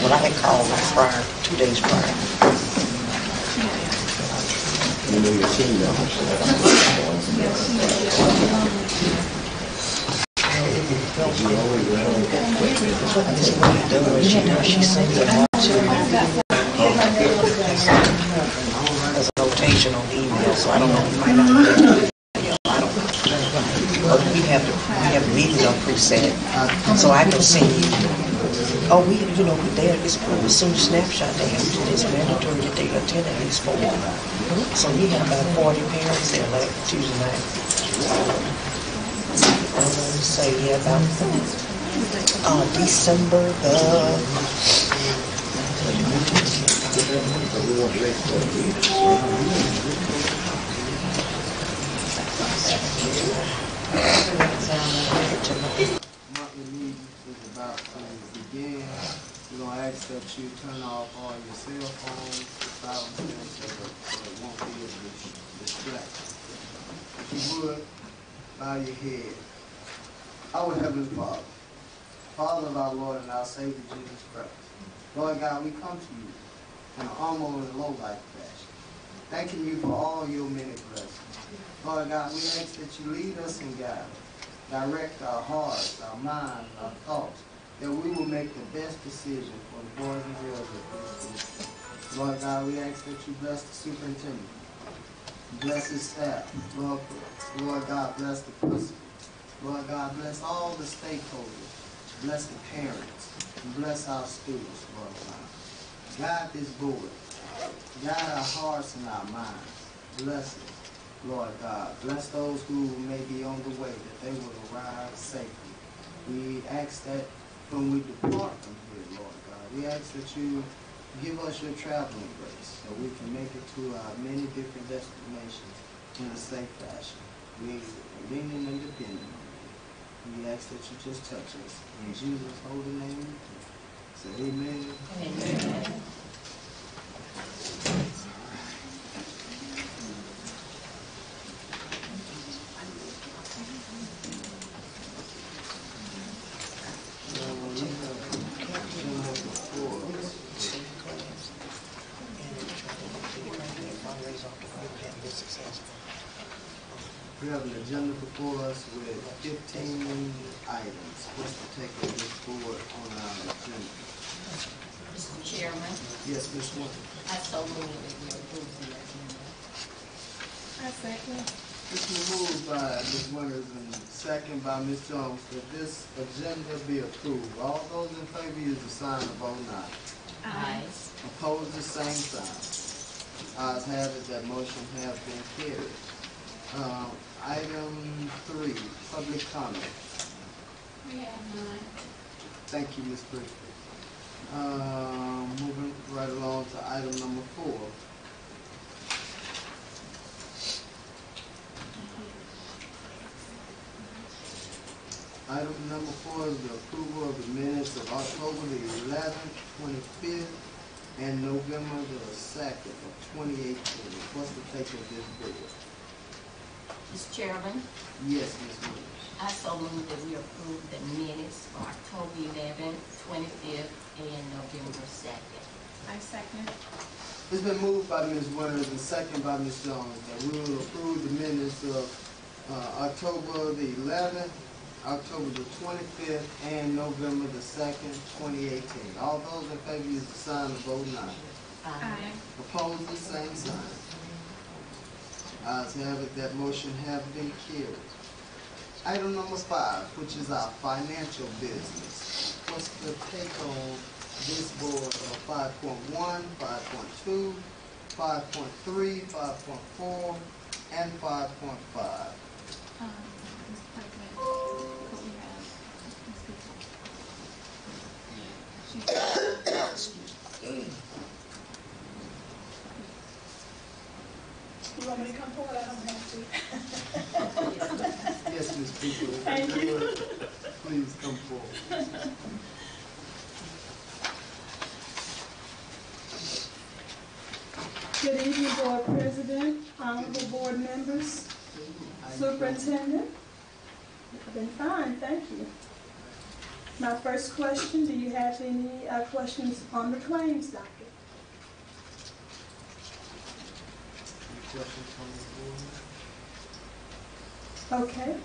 Well, I had called prior, 2 days prior. You know your team members. She sings it out as a notation on the email, so I don't know, you might not have to do it. I don't know. But we have meetings on preset, so I can send you. Oh, it's a senior snapshot day. It's mandatory that they attend at least 4. So we have about 40 parents there like Tuesday night. Say about December the monthly meeting is about to begin. We're going to ask that you turn off all your cell phones, silence them, so it won't be a distraction. If you would, bow your head. Our Heavenly Father, Father of our Lord and our Savior Jesus Christ, Lord God, we come to you in an humble and low-life fashion, thanking you for all your many blessings. Lord God, we ask that you lead us and guide us. Direct our hearts, our minds, our thoughts, that we will make the best decision for the boys and girls of this week. Lord God, we ask that you bless the superintendent, bless his staff. Lord God, bless the principal. Lord God, bless all the stakeholders. Bless the parents. And bless our students, Lord God. Guide this board. Guide our hearts and our minds. Bless it. Lord God, bless those who may be on the way, that they will arrive safely. We ask that when we depart from here, Lord God, we ask that you give us your traveling grace so we can make it to our many different destinations in a safe fashion. We are leaning and depending on you. We ask that you just touch us. In Jesus' holy name we pray. Say amen. Amen. We have an agenda before us with 15 items. What's the take of this board on our agenda? Mr. Chairman. Yes, Ms. Winter. I so move that we approve the agenda. I second. It's been moved by Ms. Winters and second by Ms. Jones that this agenda be approved. All those in favor use the sign of vote aye. Aye. Opposed, the same sign. Ayes have it, that motion has been carried. Item 3, public comment. We have none. Thank you, Ms. Bridget. Moving right along to item number 4. Item number 4 is the approval of the minutes of October the 11th, 25th, and November the 2nd of 2018. What's the take of this board? Mr. Chairman. Yes, Ms. Williams. I so move that we approve the minutes for October 11th, 25th, and November 2nd. I second. It's been moved by Ms. Winters and second by Ms. Jones that we will approve the minutes of October the 11th, October the 25th, and November the 2nd, 2018. All those in favor use the sign of vote aye. Aye. Opposed, the same sign. Ayes have it, that motion have been carried. Item number 5, which is our financial business. What's the take on this board of 5.1, 5.2, 5.3, 5.4, and 5.5? Mr. President, could we have Ms. You want me to come forward? I don't have to. Yes, Ms. Cooper, if Thank you you. would, please come forward. Good evening, Board President, honorable board members, superintendent. I've been fine, thank you. My first question, do you have any questions on the claims docket? Any questions from the board? Okay.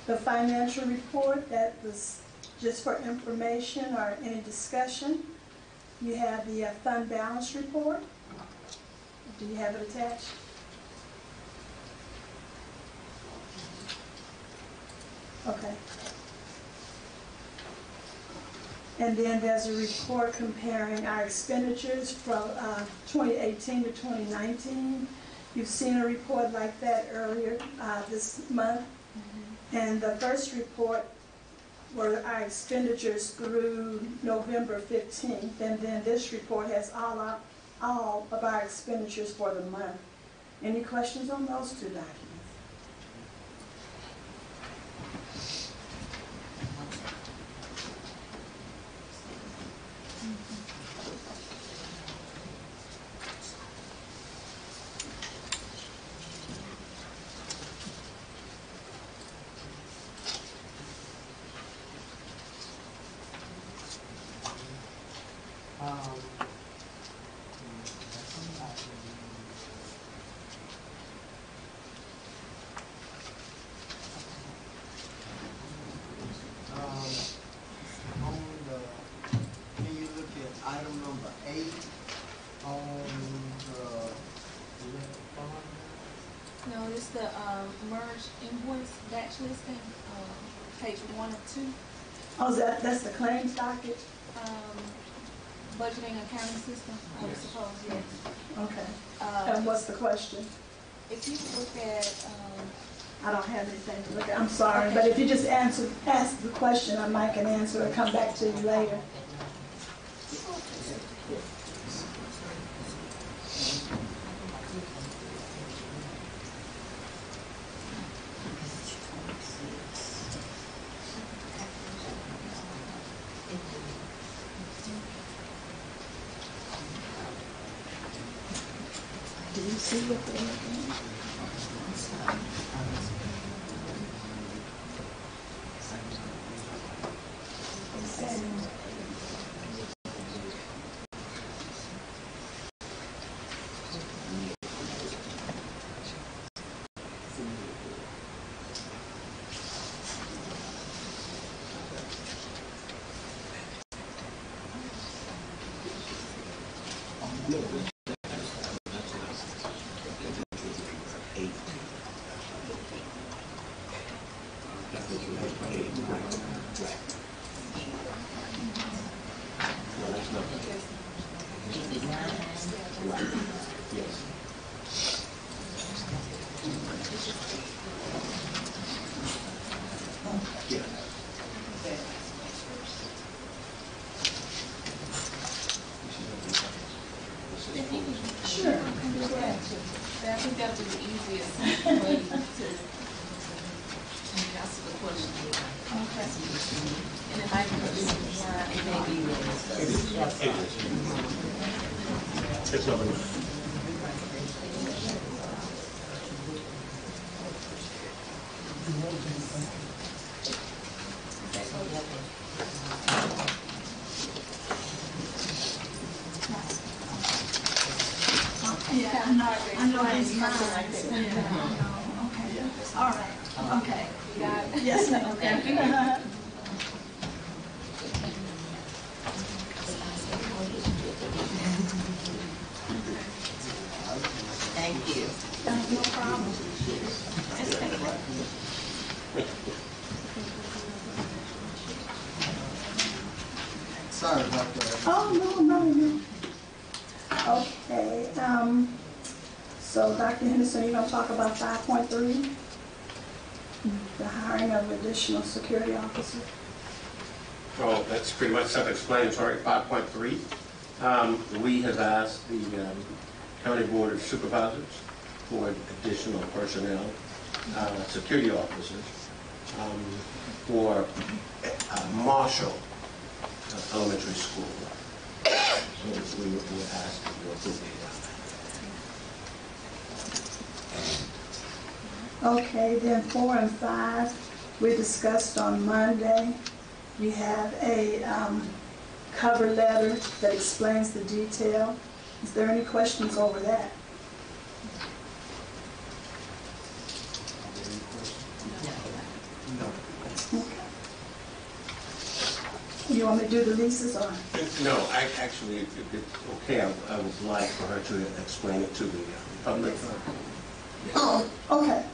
The financial report, that was just for information or any discussion. You have the fund balance report. Do you have it attached? Okay. And then there's a report comparing our expenditures from 2018 to 2019. You've seen a report like that earlier this month. And the first report were our expenditures through November 15th. And then this report has all of our expenditures for the month. Any questions on those two documents? Can you look at item number 8 on the left bottom? No, it's the merged invoice batch listing, page 1 of 2. Oh, that's the claims docket? Budgeting accounting system, I would suppose, yes. Okay. And what's the question? If you look at, I don't have anything to look at. I'm sorry, but Okay. if you just ask the question, I might can answer or come back to you later. Do you see what they're looking at? Sure. I think that would be the easiest way to answer the question. Okay. And if I can put this in line, it may be. It's over. Yeah, I know it's something like that. All right, okay. You got it? Yes, ma'am. Thank you. Thank you. No problem. Sorry about that. Oh, no. Okay, so Dr. Henderson, you're gonna talk about 5.3? The hiring of additional security officers. Oh, that's pretty much self-explanatory. 5.3, we have asked the County Board of Supervisors for additional personnel, security officers, for Marshall Elementary School. So we were asked to approve Okay, then 4 and 5, we discussed on Monday. We have a cover letter that explains the detail. Is there any questions over that? No. Okay. You want me to do the leases or? No, actually, if it's okay, I would like for her to explain it to the public. Oh, okay.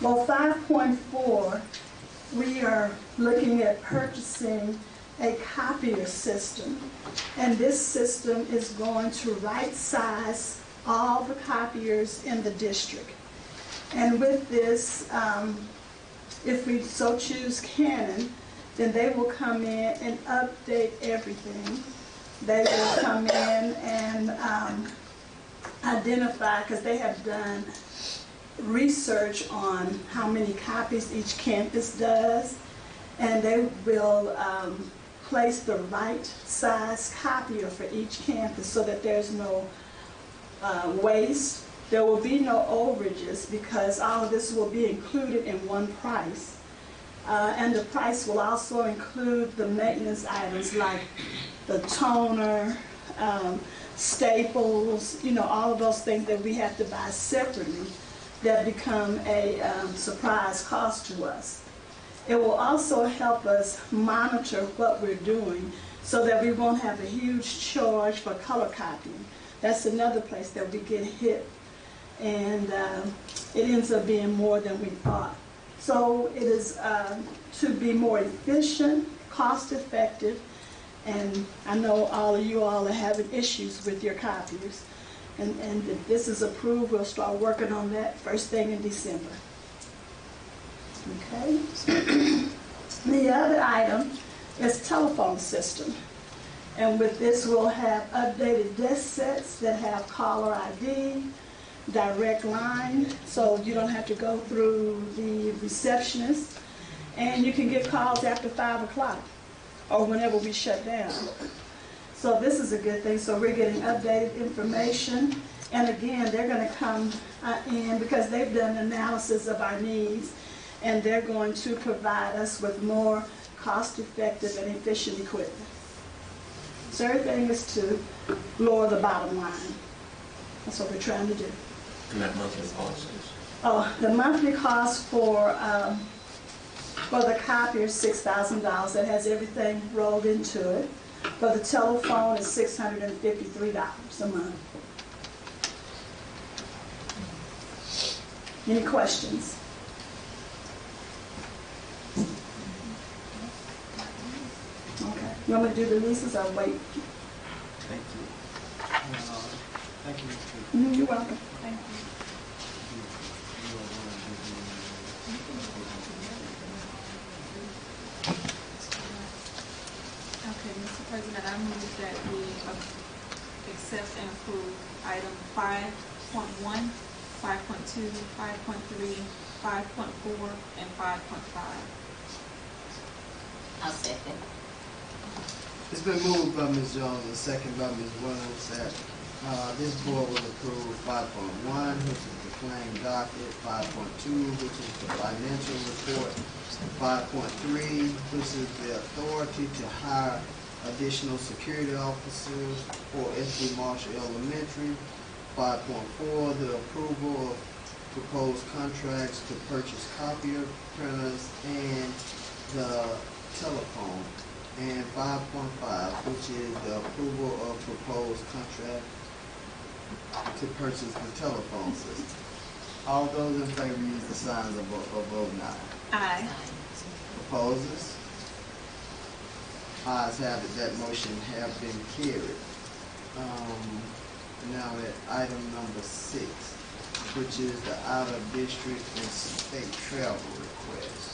Well, 5.4, we are looking at purchasing a copier system. And this system is going to right size all the copiers in the district. And with this, if we so choose Canon, then they will come in and update everything. They will come in and identify, because they have done research on how many copies each campus does, and they will place the right size copier for each campus so that there's no waste. There will be no overages because all of this will be included in one price. And the price will also include the maintenance items like the toner, staples, all of those things that we have to buy separately that become a surprise cost to us. It will also help us monitor what we're doing so that we won't have a huge charge for color copying. That's another place that we get hit, and it ends up being more than we thought. So it is to be more efficient, cost effective, and I know all of you all are having issues with your copiers. And if this is approved, we'll start working on that first thing in December. Okay? The other item is telephone system. And with this, we'll have updated desk sets that have caller ID, direct line, so you don't have to go through the receptionist. And you can get calls after 5 o'clock or whenever we shut down. So this is a good thing. So we're getting updated information. And again, they're going to come in because they've done analysis of our needs, and they're going to provide us with more cost-effective and efficient equipment. So everything is to lower the bottom line. That's what we're trying to do. And that monthly cost is? Oh, the monthly cost for the copier is $6,000. That has everything rolled into it. For the telephone, is $653 a month. Any questions? Okay. You want me to do the leases or wait? Thank you. Thank you, Mr. You're welcome. Thank you. Okay, Mr. President, I move that we accept and approve item 5.1, 5.2, 5.3, 5.4, and 5.5. I'll second. It's been moved by Ms. Jones and second by Ms. Williams that this board will approve 5.1, which is the claim docket, 5.2, which is the financial report, 5.3, which is the authority to hire additional security officers for SD Marshall Elementary, 5.4, the approval of proposed contracts to purchase copier printers and the telephone. And 5.5, which is the approval of proposed contract to purchase the telephone system. All those in favor use the signs of vote aye. Aye. Opposes? Ayes have it, that motion have been carried. Now at item number 6, which is the out-of-district and state travel request.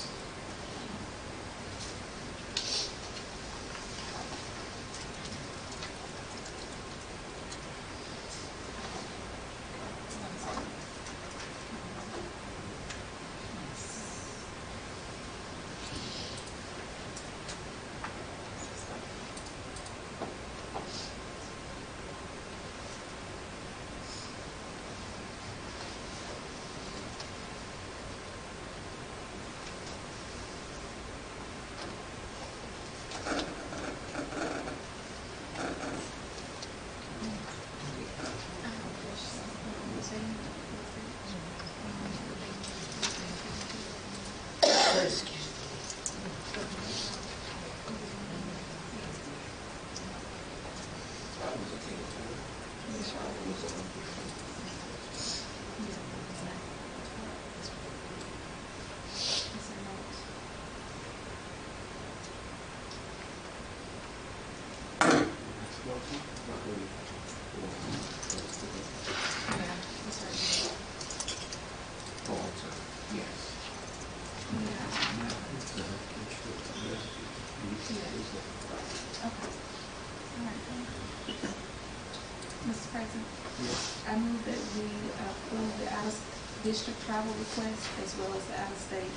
Mr. President, Yes. I move that we approve the out-of-district travel request as well as the out-of-state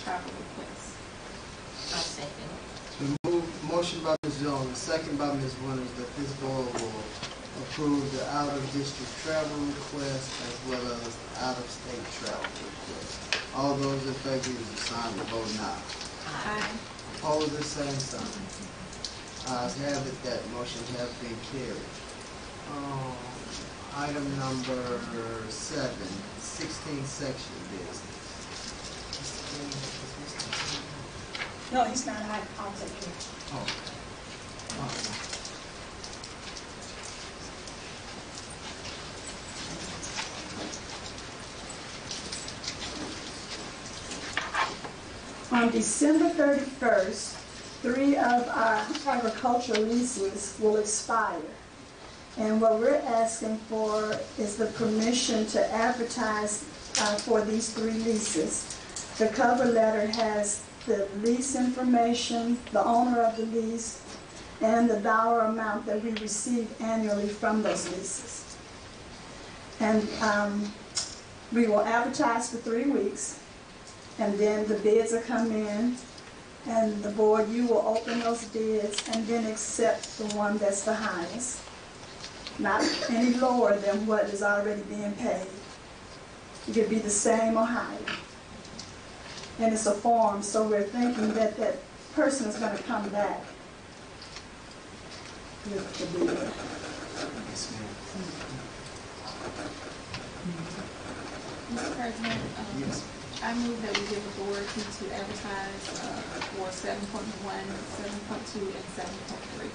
travel request. I second. Motion by Ms. Jones, second by Ms. Winters, that this board will approve the out-of-district travel request as well as out-of-state travel request. All those in favor use the sign of vote aye. Aye. Opposed, the same sign. Ayes have it, that motion has been carried. Item number 7, 16 section business. No, he's not. I'll take it. Oh. On December 31st, 3 of our agricultural leases will expire. And what we're asking for is the permission to advertise for these 3 leases. The cover letter has the lease information, the owner of the lease, and the dollar amount that we receive annually from those leases. And we will advertise for 3 weeks, and then the bids will come in, and the board, you will open those bids and then accept the one that's the highest. Not any lower than what is already being paid. It could be the same or higher. And it's a form, so we're thinking that that person is going to come back with the bid. Yes, ma'am. Mr. President, Yes. I move that we give authority to advertise for 7.1, 7.2, and 7.3.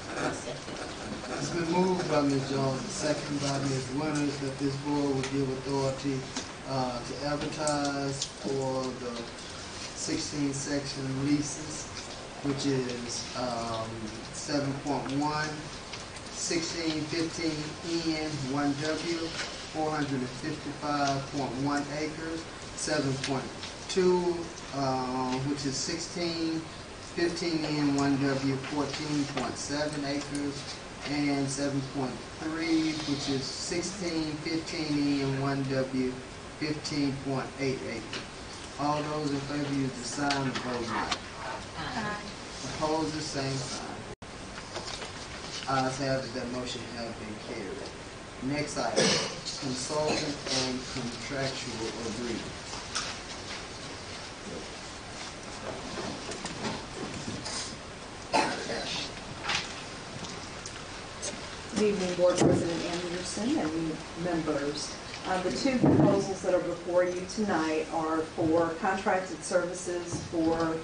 I second. It's been moved by Ms. Jones, second by Ms. Winters, that this board will give authority to advertise for the 16 section leases, which is 7.1, 1615N 1W, 455.1 acres, 7.2, which is 1615N 1W, 14.7 acres, and 7.3, which is 1615N 1W, 15.8 acres. All those in favor use the sign of vote aye. Aye. Opposed, the same sign. Ayes have it, that motion has been carried. Next item, consultant and contractual agreement. Good evening, Board President Anderson and members. The two proposals that are before you tonight are for contracted services for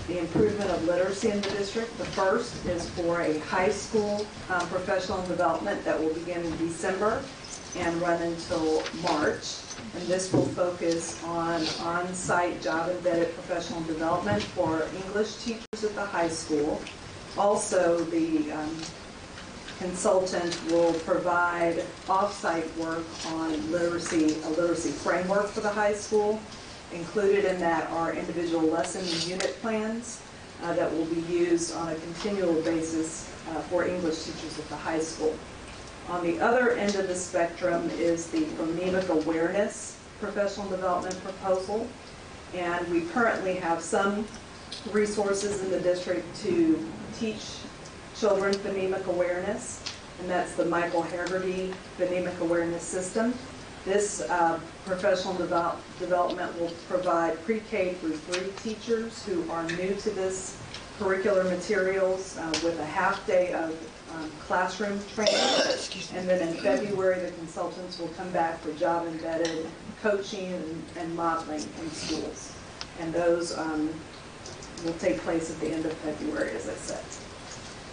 the improvement of literacy in the district. The first is for a high school professional development that will begin in December and run until March. And this will focus on on-site job-embedded professional development for English teachers at the high school. Also, the consultant will provide off-site work on a literacy framework for the high school. Included in that are individual lesson and unit plans that will be used on a continual basis for English teachers at the high school. On the other end of the spectrum is the phonemic awareness professional development proposal. And we currently have some resources in the district to teach children phonemic awareness, and that's the Michael Haggerty Phonemic Awareness System. This professional development will provide pre-K through 3 teachers who are new to this curricular materials with a half day of classroom training. And then in February, the consultants will come back for job-embedded coaching and modeling in schools. And those will take place at the end of February, as I said.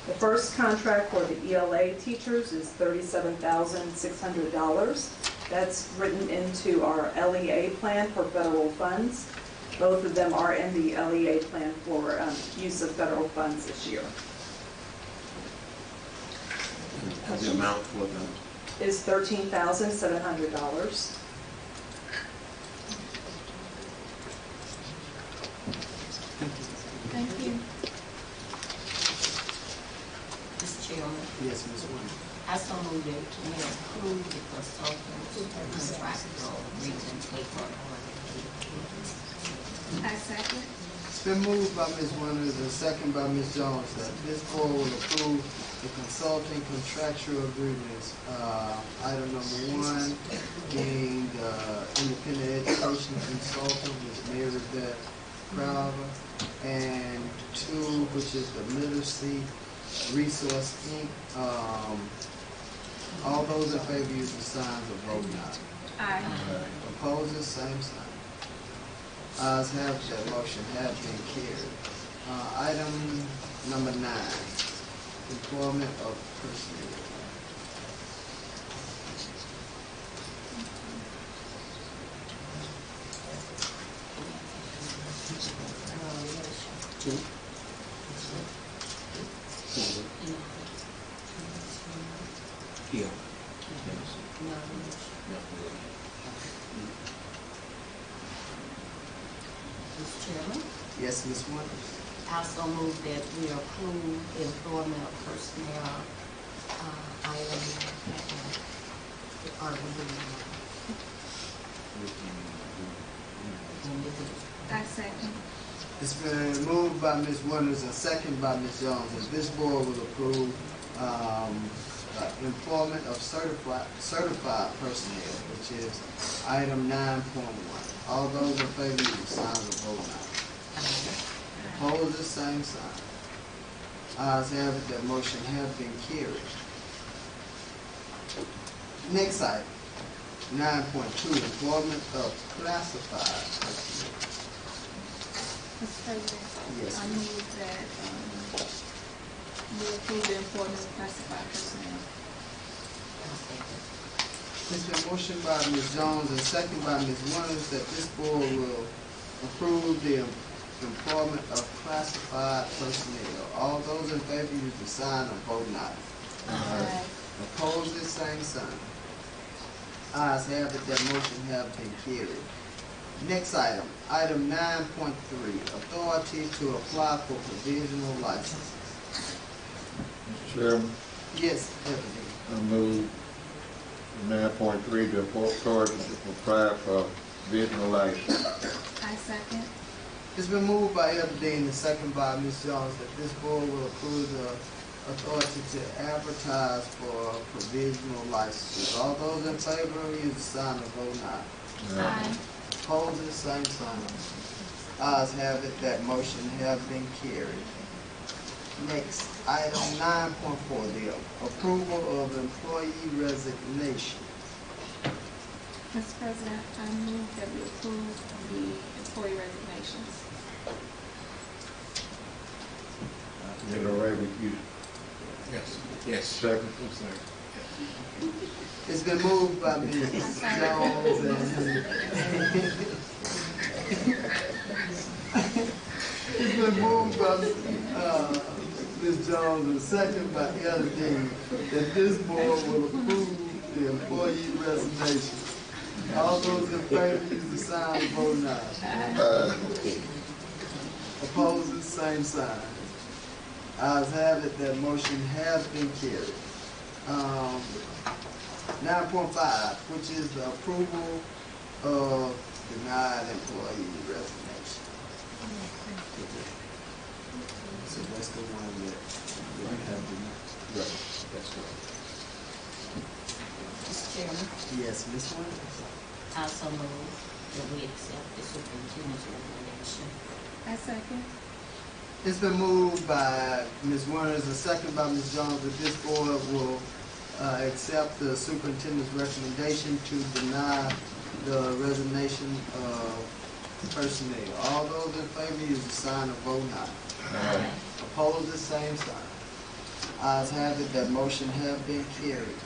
The first contract for the ELA teachers is $37,600. That's written into our LEA plan for federal funds. Both of them are in the LEA plan for use of federal funds this year. And the amount for them? Is $13,700. Thank you. Mr. Chairman, Yes, Ms. Wynn. I so move that we approve the consultant's contractual agreement paper. I second. It's been moved by Ms. Winters and second by Ms. Jones that this board will approve the consulting contractual agreements. Item number 1 being the independent education consultant, Ms. Mary Beth Crowder, and 2, which is the Literacy Resource Inc. All those in favor use the signs of vote now. Aye. Opposers, same sign. Ayes have it, that motion has been carried. Item number 9, employment of personnel. Yeah. Mr. Chairman, Yes, Ms. Winters. I also move that we approve the employment of personnel item. I second. It's been moved by Ms. Winters and second by Ms. Jones that this board will approve employment of certified personnel, which is item 9.1. All those in favor use the sign of vote now. Opposed, same sign. Ayes have it, that motion has been carried. Next item, 9.2, employment of classified personnel. Mr. President, Yes, I ma'am. move that we approve the employment of classified personnel. It's been motioned by Ms. Jones and second by Ms. Winters that this board will approve the employment of classified personnel. All those in favor use the sign of vote now. Aye. Opposed, the same sign. Ayes have it, that motion has been carried. Next item, item 9.3, authority to apply for provisional licenses. Mr. Chairman, Yes, Deputy. I move 9.3 to authority to apply for provisional license. I second. It's been moved by Elder Dean and second by Ms. Jones that this board will approve the authority to advertise for provisional licenses. All those in favor use the sign of vote now. Aye. Opposed, the same sign. Ayes have it, that motion has been carried. Next, item 9.4, the approval of employee resignation. Mr. President, I move that we approve the employee resignations. Is it all right with you? Yes. Yes. Second? It's been moved by Ms. Jones and it's been moved by Ms. Jones and second by LD that this board will approve the employee resignation. All those in favor use the sign of voting aye. Opposers, same sign. Ayes have it, that motion has been carried. 9.5, which is the approval of denied employee resignation. So that's the one that we have denied. Right. That's correct. Mr. Chairman, Yes, Ms. Williams. I also move that we accept the superintendent's recommendation. I second. It's been moved by Ms. Winters and second by Ms. Jones that this board will accept the superintendent's recommendation to deny the resignation of personnel. All those in favor use the sign of vote aye. Opposed, the same sign. Ayes have it, that motion have been carried.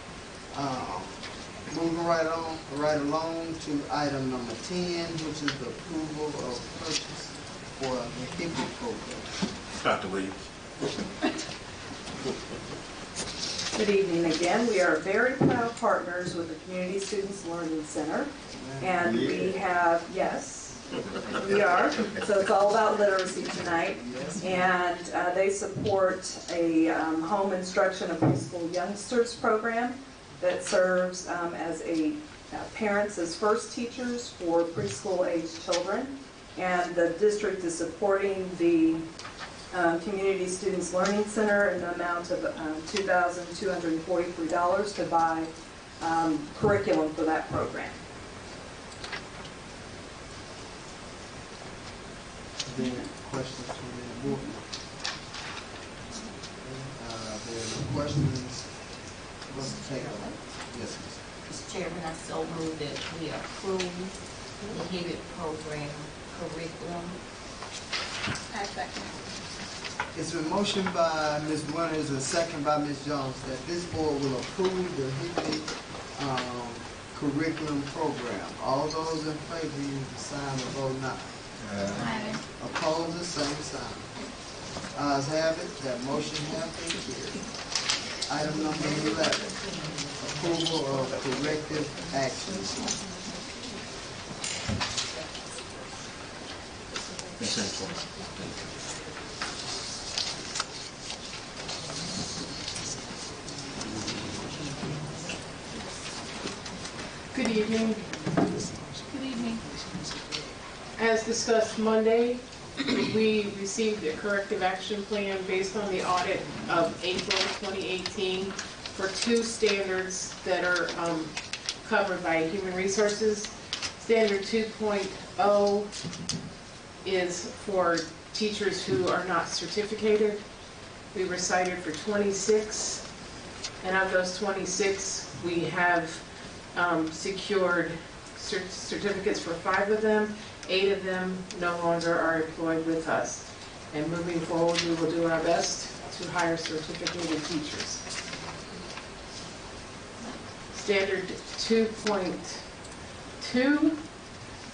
Moving right along to item number 10, which is the approval of purchase for the HIPPY program. Dr. Williams. Good evening again. We are very proud partners with the Community Students Learning Center. And we have, yes, we are. So it's all about literacy tonight. And they support a home instruction of preschool youngsters program that serves as parents as first teachers for preschool age children. And the district is supporting the Community Students Learning Center in the amount of $2,243 to buy curriculum for that program. Then questions from the board? There are no questions. What's the take on it? Yes, Ms. Mr. Chairman, I so move that we approve the HIPPY program curriculum. I second. It's been motioned by Ms. Winters and second by Ms. Jones that this board will approve the HIPPY curriculum program. All those in favor use the sign of vote aye. Aye. Opposed, the same sign. Ayes have it, that motion has been carried. Item number 11, approval of corrective action. Good evening. Good evening. As discussed Monday, we received a corrective action plan based on the audit of April 2018 for two standards that are covered by Human Resources. Standard 2.0 is for teachers who are not certificated. We were cited for 26, and of those 26, we have secured certificates for 5 of them. 8 of them no longer are employed with us. And moving forward, we will do our best to hire certificated teachers. Standard 2.2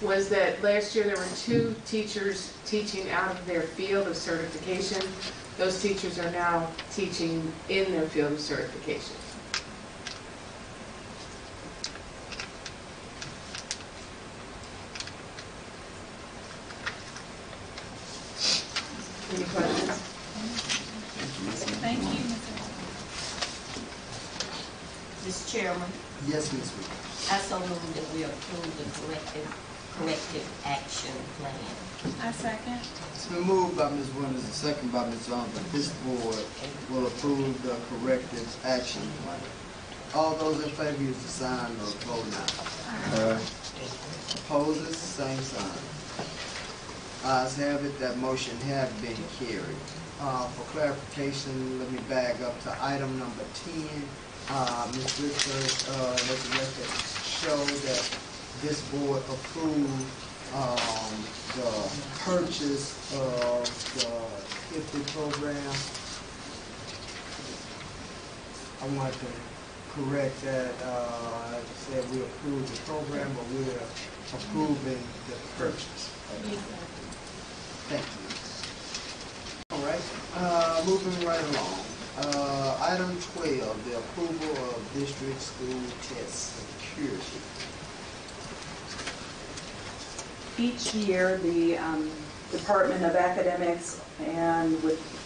was that last year there were 2 teachers teaching out of their field of certification. Those teachers are now teaching in their field of certification. Any questions? Thank you. Mr. Chairman, Yes, Ms. Williams. I so move that we approve the corrective action plan. I second. It's been moved by Ms. Winters and second by Ms. Jones that this board will approve the corrective action plan. All those in favor use the sign of vote aye. Opposers, same sign. Ayes have it, that motion has been carried. For clarification, let me back up to item number 10. Ms. Richard, let the record show that this board approve the purchase of the HIPPY program. I want to correct that. I said we approved the program, but we're approving the purchase. Thank you. All right, moving right along. Item 12, the approval of district school test security. Each year, the Department of Academics, and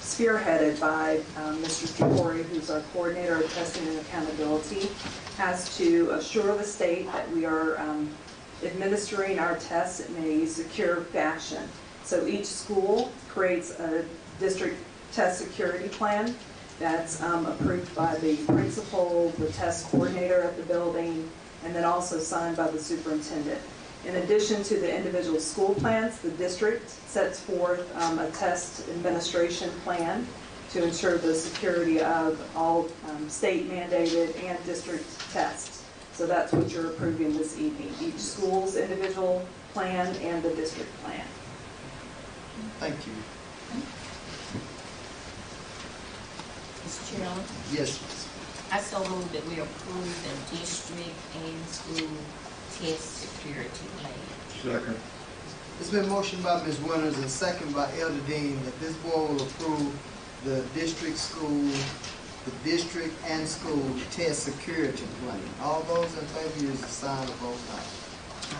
spearheaded by Mr. Tripori, who's our coordinator of testing and accountability, has to assure the state that we are administering our tests in a secure fashion. So each school creates a district test security plan that's approved by the principal, the test coordinator at the building, and then also signed by the superintendent. In addition to the individual school plans, the district sets forth a test administration plan to ensure the security of all state mandated and district tests. So that's what you're approving this evening, each school's individual plan and the district plan. Thank you. Mr. Chairman, Yes, Ms. I so move that we approve the district and school test security plan. Second. It's been motioned by Ms. Winters and second by Elder Dean that this board will approve the district and school test security plan. All those in favor use the sign of vote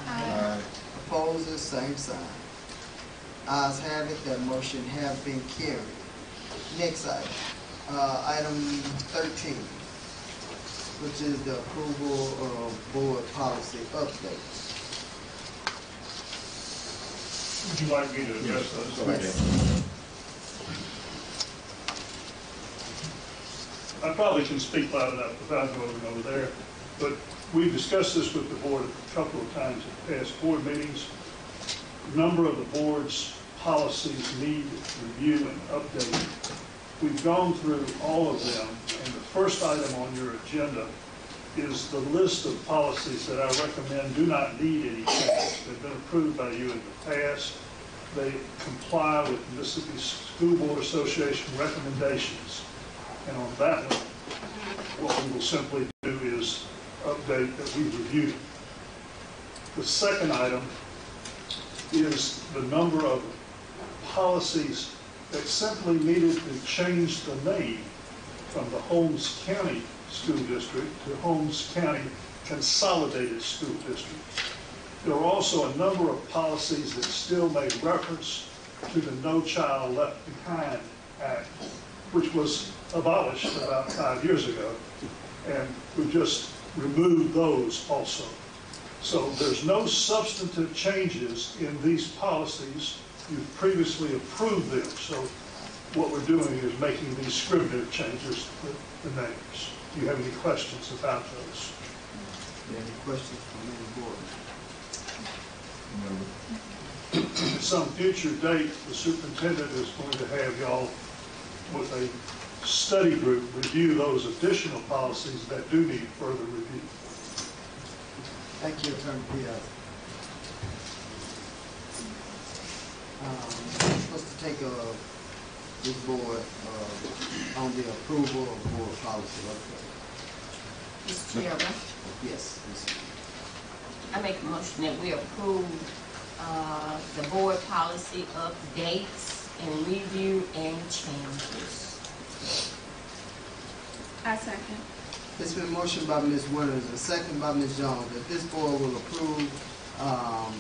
aye. Opposers, same sign. Ayes have it, that motion have been carried. Next item, item 13, which is the approval of board policy updates. Would you like me to address those? Yes. I probably can speak loud enough without going over there, but we've discussed this with the board a couple of times at past board meetings. A number of the board's policies need review and updating. We've gone through all of them, and the first item on your agenda is the list of policies that I recommend do not need any change. They've been approved by you in the past. They comply with Mississippi School Board Association recommendations. And on that one, what we will simply do is update that we reviewed. The second item is the number of policies that simply needed to change the name from the Holmes County School District to Holmes County Consolidated School District. There are also a number of policies that still made reference to the No Child Left Behind Act, which was abolished about 5 years ago, and we just removed those also. So there's no substantive changes in these policies. You've previously approved them, so what we're doing is making these scrivener changes to the names. Do you have any questions about those? Any questions from any board? At some future date, the superintendent is going to have y'all with a study group review those additional policies that do need further review. Thank you, Attorney Piazza. Supposed to take this board on the approval of board policy update. Mr. Chairman, Yes, Ms. I make a motion that we approve the board policy updates and review and changes. I second. It's been motioned by Ms. Winters and second by Ms. Jones that this board will approve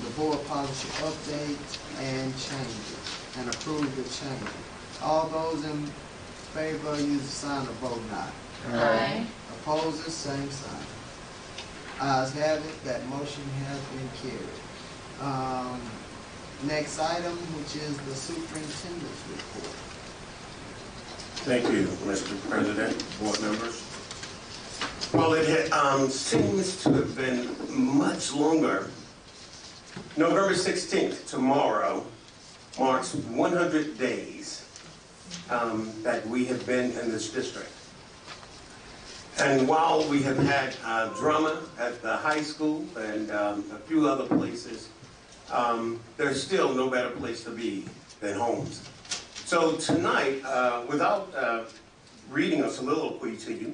the board policy updates and changes and approve the changes. All those in favor use the sign of vote aye. Aye. Opposers, same sign. Ayes have it, that motion has been carried. Next item, which is the superintendent's report. Thank you, Mr. President, board members. Well, it seems to have been much longer. November 16th, tomorrow, marks 100 days that we have been in this district. And while we have had drama at the high school and a few other places, there's still no better place to be than Holmes. So tonight, without reading a soliloquy to you,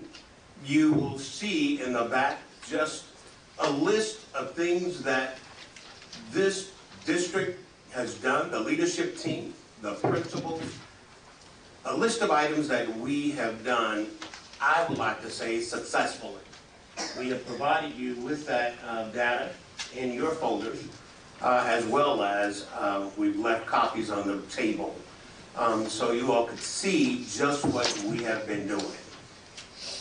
you will see in the back just a list of things that this district has done, the leadership team, the principals, a list of items that we have done, I would like to say, successfully. We have provided you with that data in your folders, as well as we've left copies on the table, so you all could see just what we have been doing.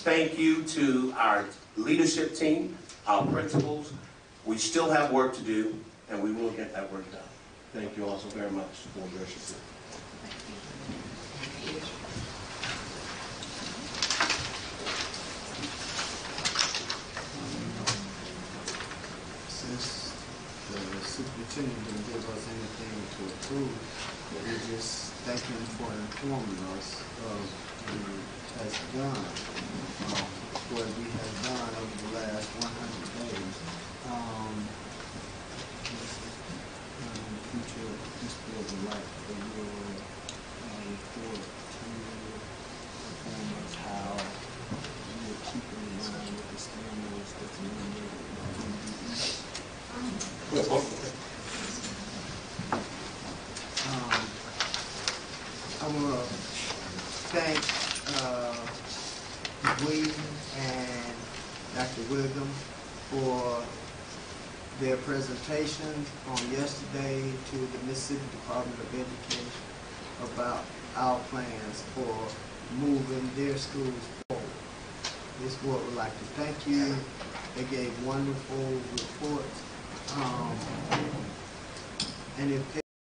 Thank you to our leadership team, our principals. We still have work to do, and we will get that work done. Thank you all so very much for your support. Since the superintendent didn't give us anything to approve, we just thank him for informing us of what he has done, what we have done over the last 100 days. Future people would like for your report to inform us how you are keeping in line with the standards that's mandated by MDE. I want to thank William and Dr. Wiggum for their presentations on yesterday to the Mississippi Department of Education about our plans for moving their schools forward. This board would like to thank you. They gave wonderful reports. And if